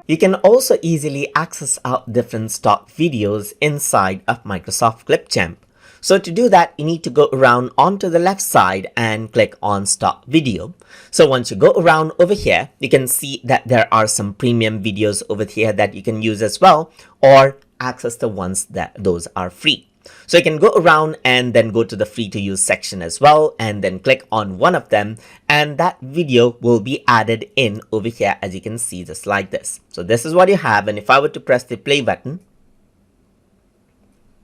You can also easily access out different stock videos inside of Microsoft Clipchamp. So to do that, you need to go around onto the left side and click on stock video. So once you go around over here, you can see that there are some premium videos over here that you can use as well, or access the ones that those are free. So you can go around and then go to the free to use section as well, and then click on one of them, and that video will be added in over here, as you can see, just like this. So this is what you have, and if I were to press the play button,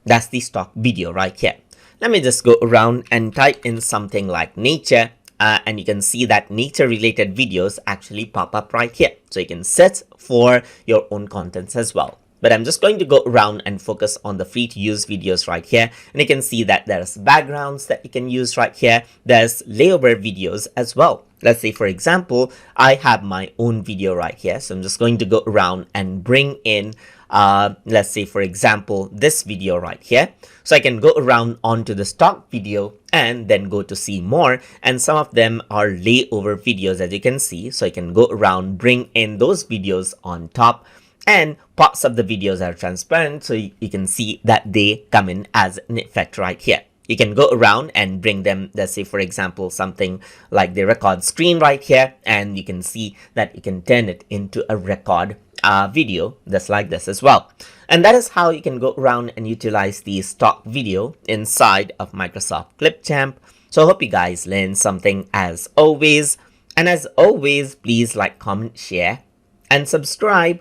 that's the stock video right here. Let me just go around and type in something like nature, and you can see that nature related videos actually pop up right here. So you can set for your own contents as well. But I'm just going to go around and focus on the free to use videos right here. And you can see that there's backgrounds that you can use right here. There's layover videos as well. Let's say, for example, I have my own video right here. So I'm just going to go around and bring in, let's say, for example, this video right here. So I can go around onto the stock video and then go to see more. And some of them are layover videos, as you can see. So I can go around, bring in those videos on top. And parts of the videos are transparent, so you can see that they come in as an effect right here. You can go around and bring them, let's say, for example, something like the record screen right here, and you can see that you can turn it into a record video just like this as well. And that is how you can go around and utilize the stock video inside of Microsoft Clipchamp. So I hope you guys learned something as always. And as always, please like, comment, share, and subscribe.